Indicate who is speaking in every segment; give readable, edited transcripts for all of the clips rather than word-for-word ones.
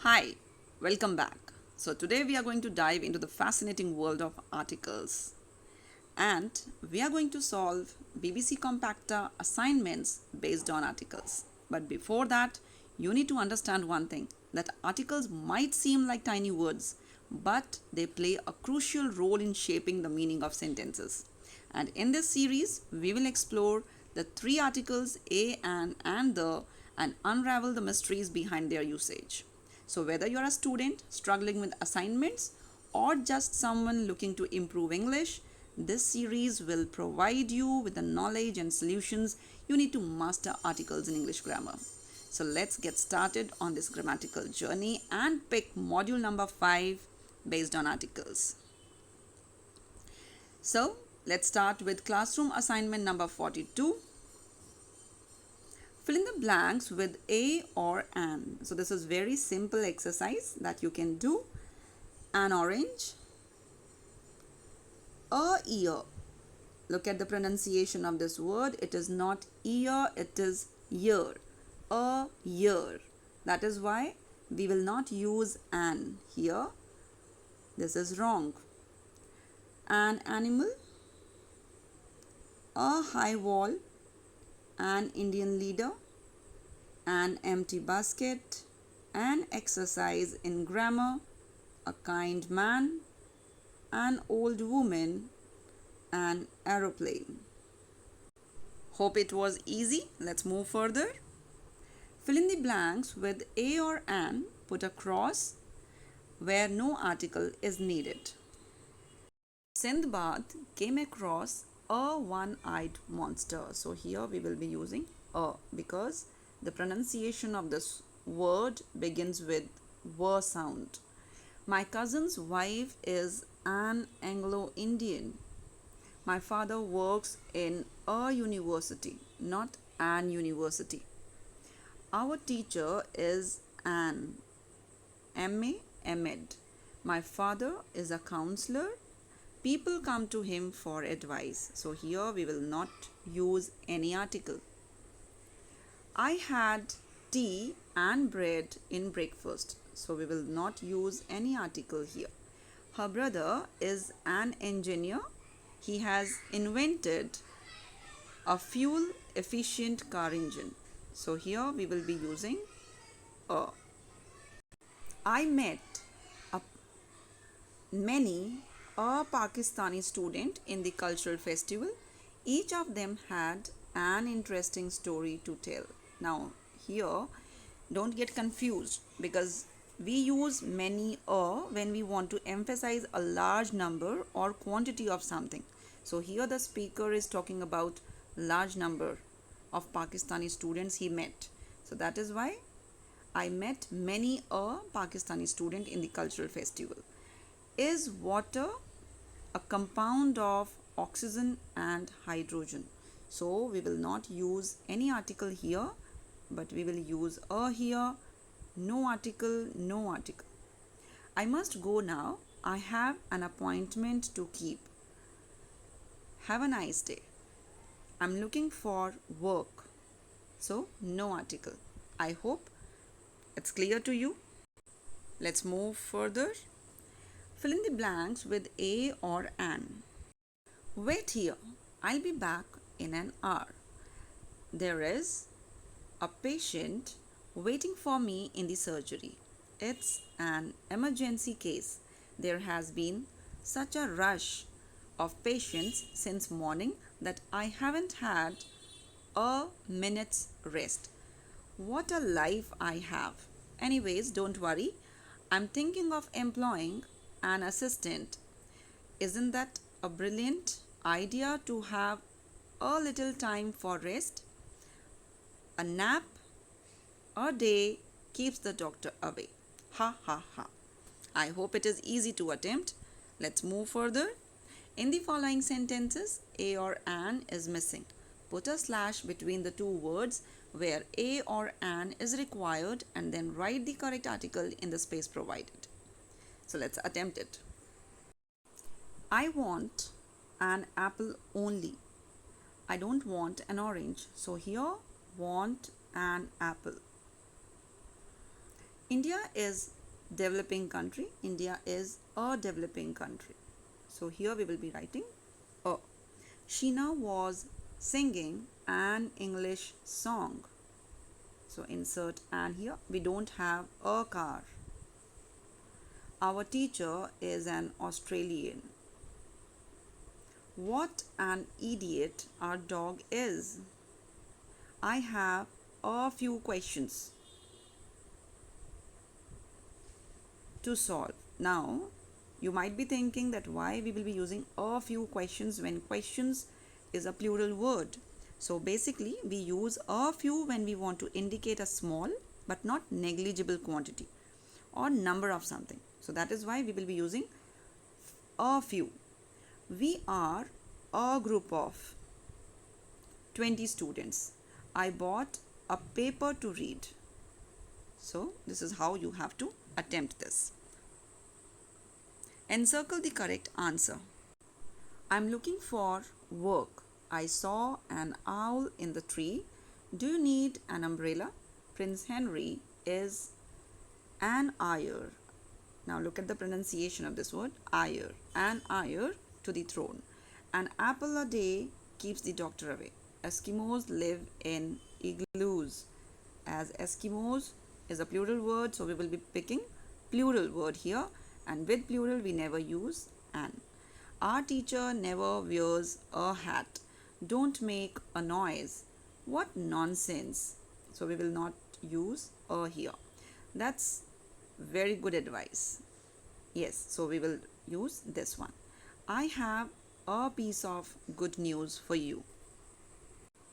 Speaker 1: Hi, welcome back. So, today we are going to dive into the fascinating world of articles and we are going to solve BBC Compacta assignments based on articles. But before that, you need to understand one thing that articles might seem like tiny words, but they play a crucial role in shaping the meaning of sentences. And in this series, we will explore the three articles a, an, and the and unravel the mysteries behind their usage. So, whether you're a student struggling with assignments or just someone looking to improve English, this series will provide you with the knowledge and solutions you need to master articles in English grammar. So, let's get started on this grammatical journey and pick module number 5 based on articles. So, let's start with classroom assignment number 42. Fill in the blanks with a or an. So this is very simple exercise that you can do. An orange, a ear. Look at the pronunciation of this word. It is not ear, it is year. A year. That is why we will not use an here. This is wrong. An animal, a high wall, an Indian leader, an empty basket, an exercise in grammar, a kind man, an old woman, an aeroplane. Hope it was easy. Let's move further. Fill in the blanks with a or an, put a cross where no article is needed. Sindbad came across a one-eyed monster. So here we will be using a because the pronunciation of this word begins with w sound. My cousin's wife is an Anglo-Indian. My father works in a university, not an university. Our teacher is an M.A. M.Ed. My father is a counselor. People come to him for advice. So here we will not use any article. I had tea and bread in breakfast. So we will not use any article here. Her brother is an engineer. He has invented a fuel efficient car engine. So here we will be using a. I met many a Pakistani student in the cultural festival. Each of them had an interesting story to tell. Now, here, don't get confused because we use many when we want to emphasize a large number or quantity of something. So, here the speaker is talking about large number of Pakistani students he met. So, that is why I met many a Pakistani student in the cultural festival. Is water a compound of oxygen and hydrogen? So we will not use any article here, but we will use a here. No article, no article. I must go now. I have an appointment to keep. Have a nice day. I'm looking for work. So no article. I hope it's clear to you. Let's move further. Fill in the blanks with a or an. Wait here. I'll be back in an hour. There is a patient waiting for me in the surgery. It's an emergency case. There has been such a rush of patients since morning that I haven't had a minute's rest. What a life I have. Anyways, don't worry. I'm thinking of employing an assistant. Isn't that a brilliant idea to have a little time for rest? A nap a day keeps the doctor away. Ha ha ha. I hope it is easy to attempt. Let's move further. In the following sentences, a or an is missing. Put a slash between the two words where a or an is required and then write the correct article in the space provided. So let's attempt it. I want an apple only. I don't want an orange. So here, want an apple. In India is developing country. India is a developing country. So here we will be writing a. Sheena was singing an English song. So insert an here. We don't have a car. Our teacher is an Australian. What an idiot our dog is. I have a few questions to solve. Now, you might be thinking that why we will be using a few questions when questions is a plural word. So basically, we use a few when we want to indicate a small but not negligible quantity or number of something. So that is why we will be using a few. We are a group of 20 students. I bought a paper to read. So this is how you have to attempt this. Encircle the correct answer. I'm looking for work. I saw an owl in the tree. Do you need an umbrella? Prince Henry is an heir. Now look at the pronunciation of this word, heir. An heir to the throne. An apple a day keeps the doctor away. Eskimos live in igloos. As Eskimos is a plural word, so we will be picking plural word here, and with plural we never use an. Our teacher never wears a hat. Don't make a noise. What nonsense. So we will not use a here. That's very good advice. Yes, so we will use this one. I have a piece of good news for you.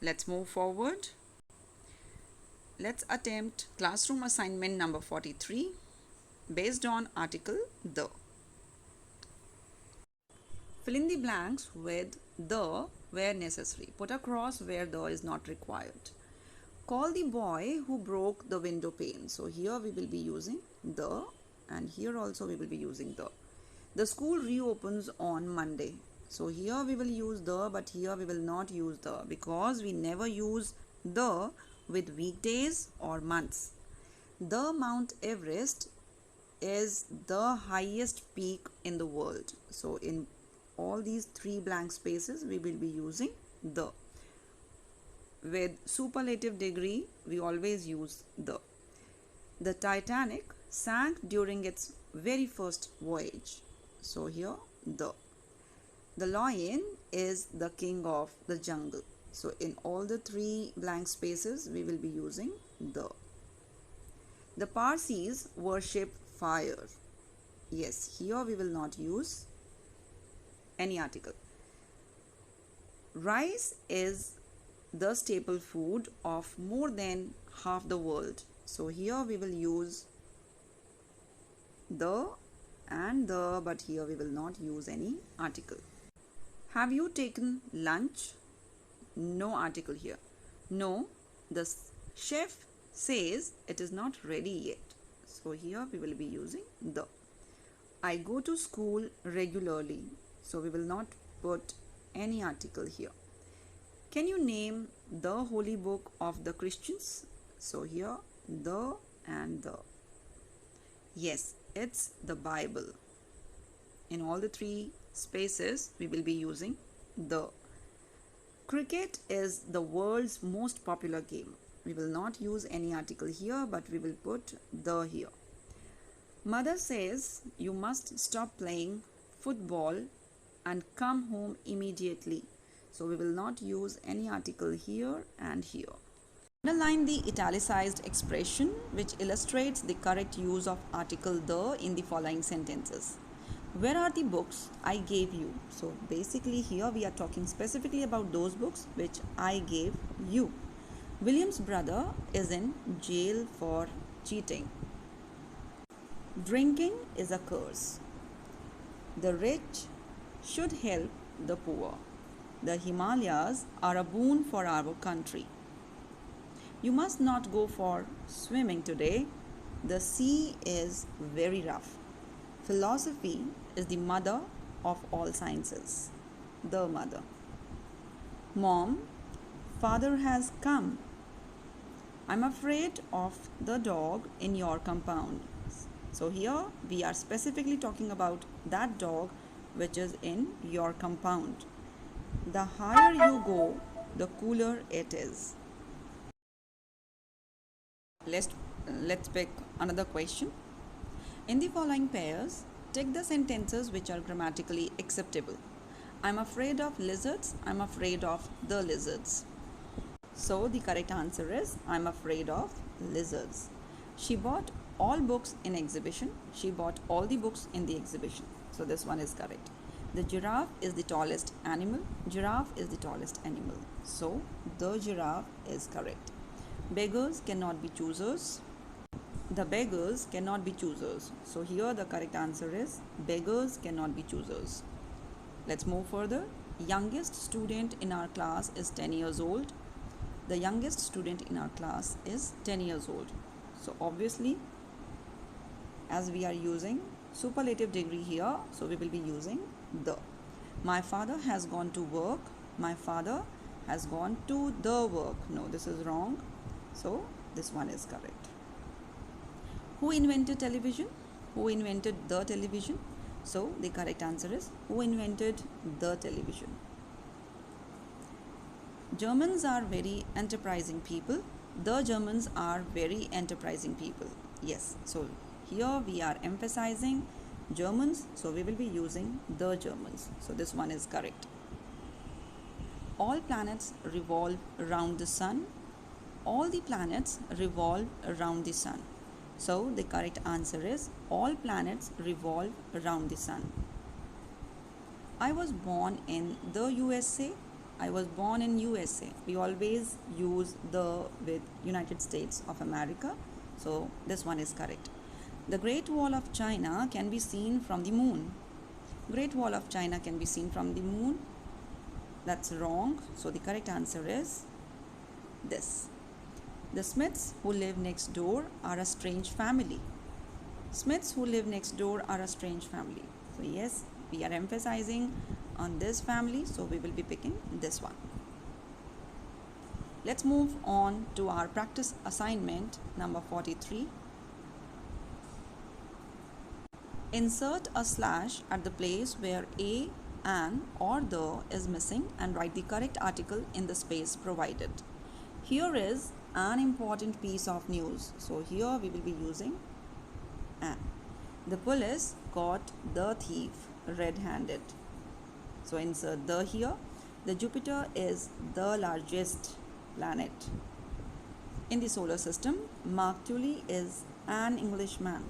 Speaker 1: Let's move forward. Let's attempt classroom assignment number 43 based on article the. Fill in the blanks with the where necessary. Put a cross where the is not required. Call the boy who broke the window pane. So here we will be using the, and here also we will be using the. The school reopens on Monday. So here we will use the, but here we will not use the because we never use the with weekdays or months. The Mount Everest is the highest peak in the world. So in all these three blank spaces we will be using the. With superlative degree we always use the. The Titanic sank during its very first voyage. So here the. The lion is the king of the jungle. So in all the three blank spaces we will be using the. The Parsis worship fire. Yes, here we will not use any article. Rice is the staple food of more than half the world. So here we will use the and the, but here we will not use any article. Have you taken lunch? No article here. No, the chef says it is not ready yet. So here we will be using the. I go to school regularly. So we will not put any article here. Can you name the holy book of the Christians? So here the and the. Yes, it's the Bible. In all the three spaces we will be using the. Cricket is the world's most popular game. We will not use any article here, but we will put the here. Mother says you must stop playing football and come home immediately. So we will not use any article here and here. Underline the italicized expression which illustrates the correct use of article the in the following sentences. Where are the books I gave you? So basically here we are talking specifically about those books which I gave you. William's brother is in jail for cheating. Drinking is a curse. The rich should help the poor. The Himalayas are a boon for our country. You must not go for swimming today. The sea is very rough. Philosophy is the mother of all sciences. The mother. Mom, father has come. I'm afraid of the dog in your compound. So here we are specifically talking about that dog which is in your compound. The higher you go, the cooler it is. Let's let's pick another question. In the following pairs, take the sentences which are grammatically acceptable. I'm afraid of lizards. I'm afraid of the lizards. So the correct answer is I'm afraid of lizards. She bought all books in exhibition. She bought all the books in the exhibition. So this one is correct. The giraffe is the tallest animal. Giraffe is the tallest animal. So the giraffe is correct. Beggars cannot be choosers. The beggars cannot be choosers. So here the correct answer is beggars cannot be choosers. Let's move further. Youngest student in our class is 10 years old. The youngest student in our class is 10 years old. So obviously, as we are using superlative degree here, so we will be using the. My father has gone to work. My father has gone to the work. No, this is wrong. So this one is correct. Who invented television? Who invented the television? So the correct answer is who invented the television. Germans are very enterprising people. The Germans are very enterprising people. Yes, so here we are emphasizing Germans, so we will be using the Germans. So this one is correct. All planets revolve around the sun. All the planets revolve around the sun. So the correct answer is all planets revolve around the sun. I was born in the USA. I was born in USA. We always use the with United States of America. So this one is correct. The Great Wall of China can be seen from the moon. Great Wall of China can be seen from the moon. That's wrong. So the correct answer is this. The Smiths who live next door are a strange family. Smiths who live next door are a strange family. So yes, we are emphasizing on this family, so we will be picking this one. Let's move on to our practice assignment number 43. Insert a slash at the place where a, an or the is missing and write the correct article in the space provided. Here is an important piece of news. So here we will be using an. The police caught the thief red-handed. So insert the here. The Jupiter is the largest planet in the solar system. Mark Tully is an Englishman.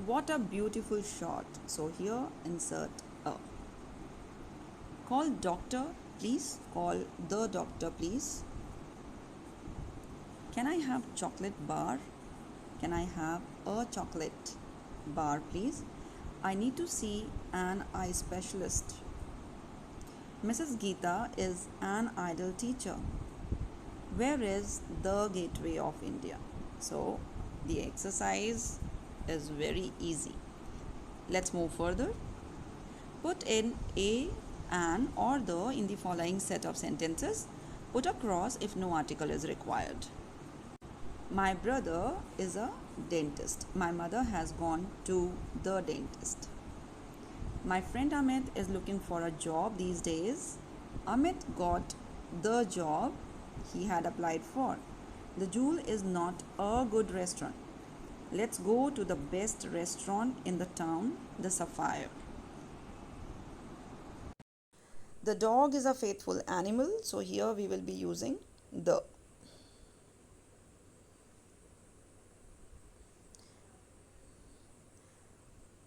Speaker 1: What a beautiful shot. So here insert a. Call doctor, please. Call the doctor, please. Can I have chocolate bar? Can I have a chocolate bar, please? I need to see an eye specialist. Mrs. Geeta is an idol teacher. Where is the gateway of India? So the exercise is very easy. Let's move further. Put in a, an or the in the following set of sentences. Put a cross if no article is required. My brother is a dentist. My mother has gone to the dentist. My friend Amit is looking for a job these days. Amit got the job he had applied for. The Jewel is not a good restaurant. Let's go to the best restaurant in the town, the Sapphire. The dog is a faithful animal, so here we will be using the.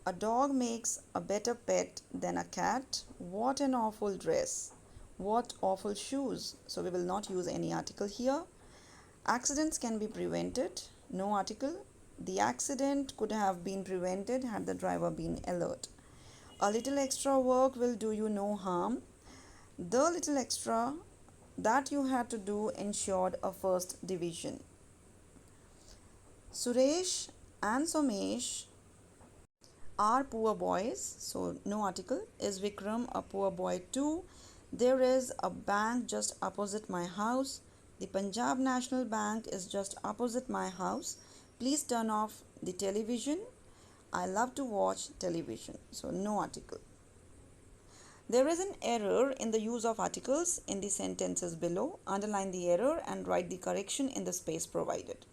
Speaker 1: A dog makes a better pet than a cat. What an awful dress. What awful shoes. So we will not use any article here. Accidents can be prevented. No article. The accident could have been prevented had the driver been alert. A little extra work will do you no harm. The little extra that you had to do ensured a first division. Suresh and Somesh are poor boys, so no article. Is Vikram a poor boy too? There is a bank just opposite my house. The Punjab National Bank is just opposite my house. Please turn off the television. I love to watch television. So, no article. There is an error in the use of articles in the sentences below. Underline the error and write the correction in the space provided.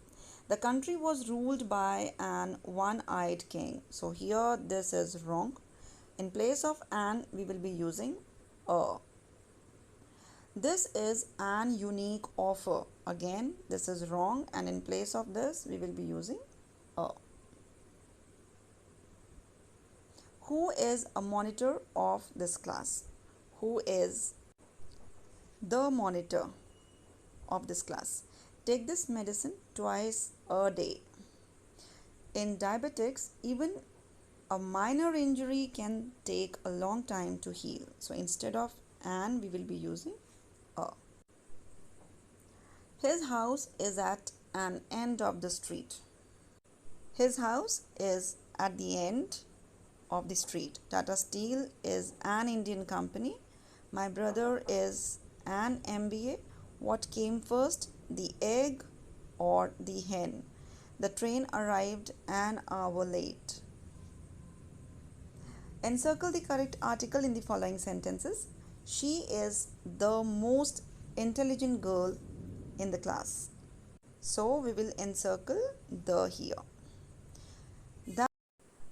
Speaker 1: The country was ruled by an one-eyed king. So here this is wrong. In place of an, we will be using a. This is an unique offer. Again, this is wrong, and in place of this, we will be using a. Who is a monitor of this class? Who is the monitor of this class? Take this medicine twice a day. In diabetics, even a minor injury can take a long time to heal. So instead of an, we will be using a. His house is at an end of the street. His house is at the end of the street. Tata Steel is an Indian company. My brother is an MBA. What came first, the egg or the hen? The train arrived an hour late. Encircle the correct article in the following sentences. She is the most intelligent girl in the class. So we will encircle the here.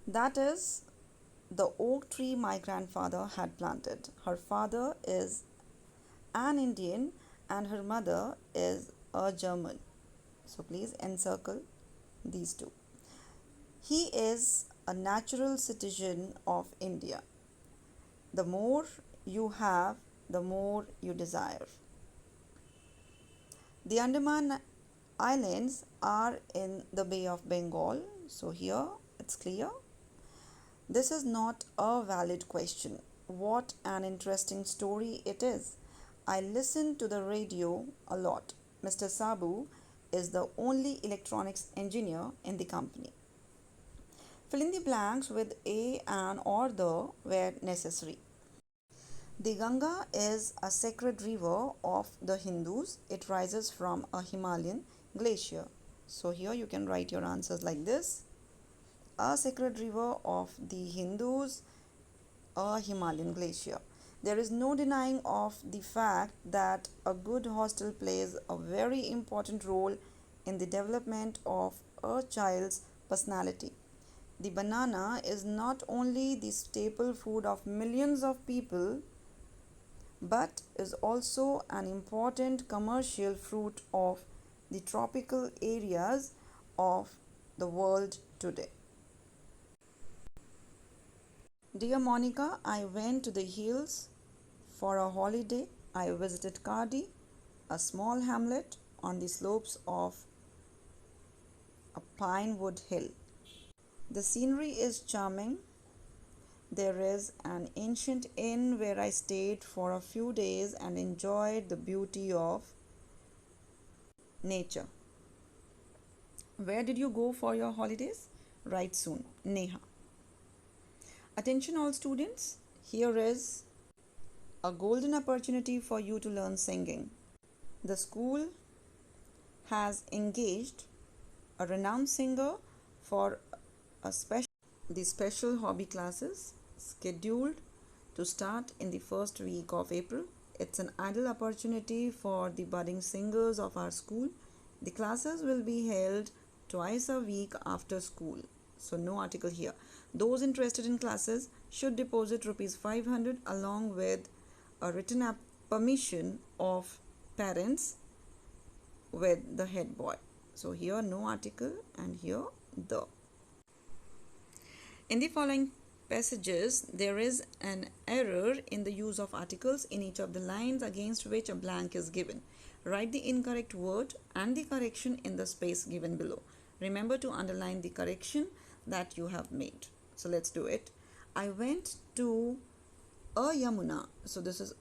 Speaker 1: That is the oak tree my grandfather had planted. Her father is an Indian and her mother is a German. So please encircle these two. He is a natural citizen of India. The more you have, the more you desire. The Andaman Islands are in the Bay of Bengal. So here it's clear. This is not a valid question. What an interesting story it is. I listen to the radio a lot. Mr. Sabu is the only electronics engineer in the company. Fill in the blanks with a, an, or the where necessary. The Ganga is a sacred river of the Hindus. It rises from a Himalayan glacier. So here you can write your answers like this. A sacred river of the Hindus, a Himalayan glacier. There is no denying of the fact that a good hostel plays a very important role in the development of a child's personality. The banana is not only the staple food of millions of people but is also an important commercial fruit of the tropical areas of the world today. Dear Monica, I went to the hills for a holiday. I visited Cardi, a small hamlet on the slopes of a pine wood hill. The scenery is charming. There is an ancient inn where I stayed for a few days and enjoyed the beauty of nature. Where did you go for your holidays? Write soon. Neha. Attention all students, here is a golden opportunity for you to learn singing. The school has engaged a renowned singer for the special hobby classes scheduled to start in the first week of April. It's an ideal opportunity for the budding singers of our school. The classes will be held twice a week after school. So no article here. Those interested in classes should deposit rupees 500 along with a written permission of parents with the head boy. So here no article and here the. In the following passages, there is an error in the use of articles in each of the lines against which a blank is given. Write the incorrect word and the correction in the space given below. Remember to underline the correction that you have made. So let's do it. I went to a Yamuna. So this is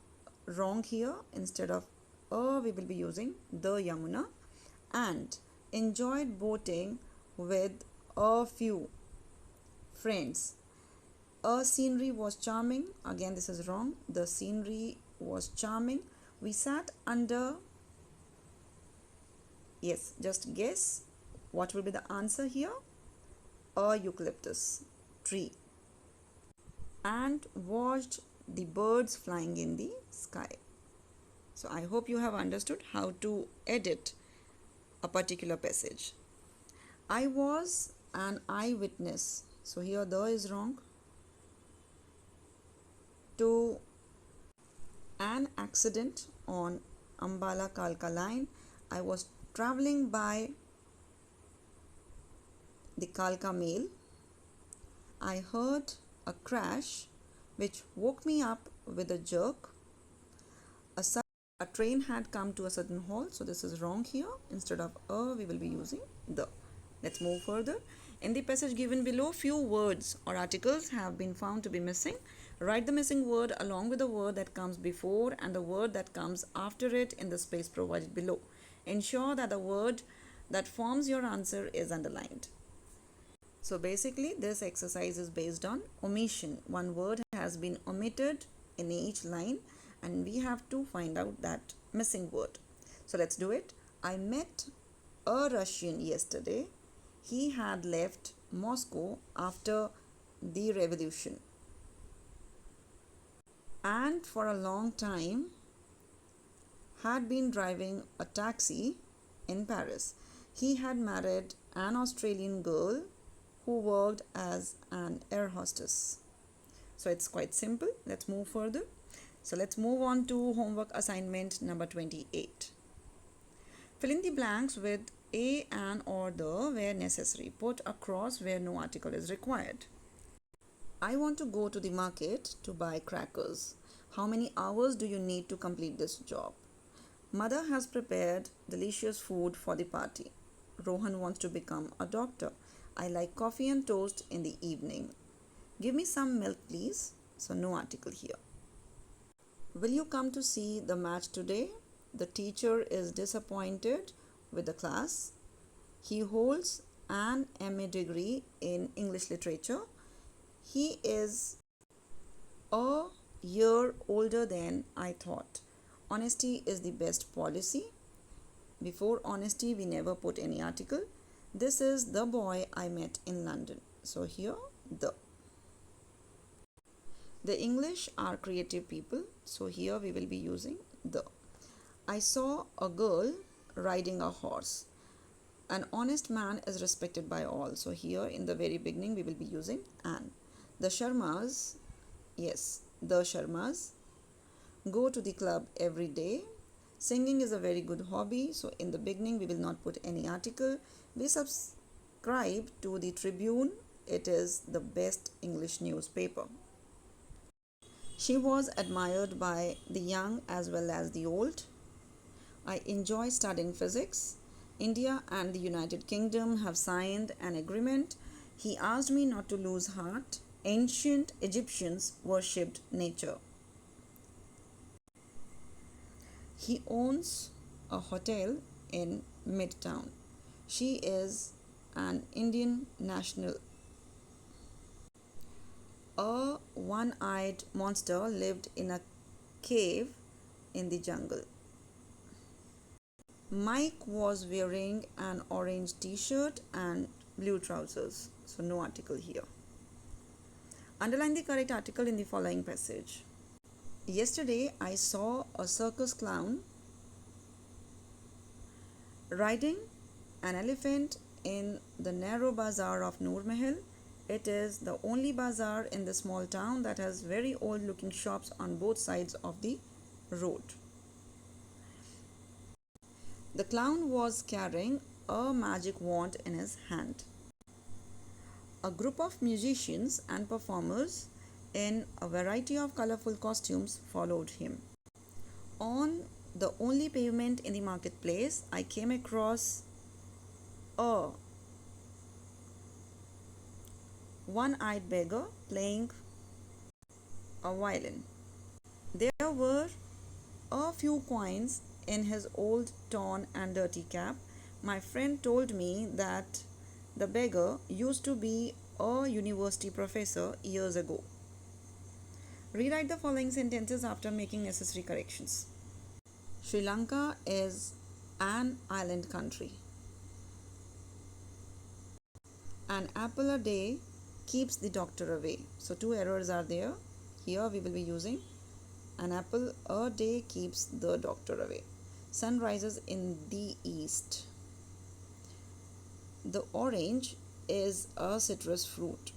Speaker 1: wrong here. Instead of a, we will be using the Yamuna. And enjoyed boating with a few friends. A scenery was charming. Again, this is wrong. The scenery was charming. We sat under Yes, just guess what will be the answer here. A eucalyptus tree. And watched the birds flying in the sky. So I hope you have understood how to edit a particular passage. I was an eyewitness. So here the is wrong. To an accident on Ambala Kalka line. I was traveling by the Kalka mail. I heard a crash which woke me up with a jerk. A train had come to a certain halt, so this is wrong here. Instead of a, we will be using the. Let's move further. In the passage given below, few words or articles have been found to be missing. Write the missing word along with the word that comes before and the word that comes after it in the space provided below. Ensure that the word that forms your answer is underlined. So basically, this exercise is based on omission. One word has been omitted in each line and we have to find out that missing word. So let's do it. I met a Russian yesterday. He had left Moscow after the revolution and for a long time had been driving a taxi in Paris. He had married an Australian girl who worked as an air hostess. So it's quite simple. Let's move further. So let's move on to homework assignment number 28. Fill in the blanks with a, an or the where necessary. Put a cross where no article is required. I want to go to the market to buy crackers. How many hours do you need to complete this job? Mother has prepared delicious food for the party. Rohan wants to become a doctor. I like coffee and toast in the evening. Give me some milk, please. So no article here. Will you come to see the match today? The teacher is disappointed with the class. He holds an MA degree in English literature. He is a year older than I thought. Honesty is the best policy. Before honesty, we never put any article. This is the boy I met in London. So here, the. The English are creative people. So here we will be using the. I saw a girl riding a horse. An honest man is respected by all. So here in the very beginning we will be using an. The Sharmas, yes, the Sharmas go to the club every day. Singing is a very good hobby. So in the beginning we will not put any article. We subscribe to the Tribune. It is the best English newspaper. She was admired by the young as well as the old. I enjoy studying physics. India and the United Kingdom have signed an agreement. He asked me not to lose heart. Ancient Egyptians worshipped nature. He owns a hotel in Midtown. She is an Indian national. A one-eyed monster lived in a cave in the jungle. Mike was wearing an orange t-shirt and blue trousers. So no article here. Underline the correct article in the following passage. Yesterday I saw a circus clown riding an elephant in the narrow bazaar of Noor Mahal. It is the only bazaar in the small town that has very old looking shops on both sides of the road. The clown was carrying a magic wand in his hand. A group of musicians and performers in a variety of colorful costumes followed him. On the only pavement in the marketplace, I came across a one-eyed beggar playing a violin. There were a few coins in his old torn and dirty cap. My friend told me that the beggar used to be a university professor years ago. Rewrite the following sentences after making necessary corrections. Sri Lanka is an island country. An apple a day keeps the doctor away. So two errors are there. Here we will be using an apple a day keeps the doctor away. Sun rises in the east. The orange is a citrus fruit.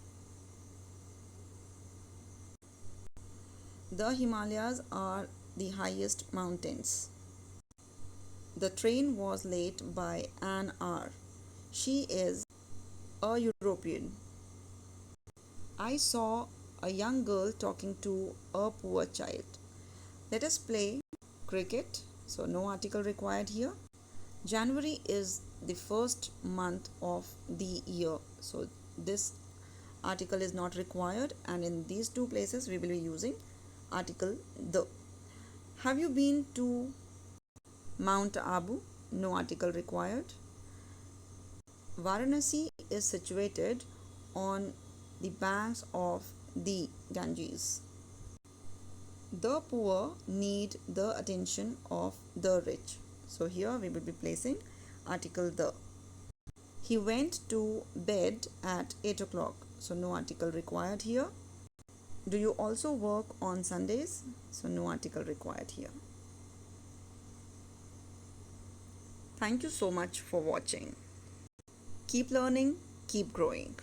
Speaker 1: The Himalayas are the highest mountains. The train was late by an hour. She is a European. I saw a young girl talking to a poor child. Let us play cricket. So, no article required here. January is the first month of the year. So, this article is not required, and in these two places we will be using article the. Have you been to Mount Abu? No article required. Varanasi is situated on the banks of the Ganges. The poor need the attention of the rich. So here we will be placing article the. He went to bed at 8 o'clock. So no article required here. Do you also work on Sundays? So no article required here. Thank you so much for watching. Keep learning, keep growing.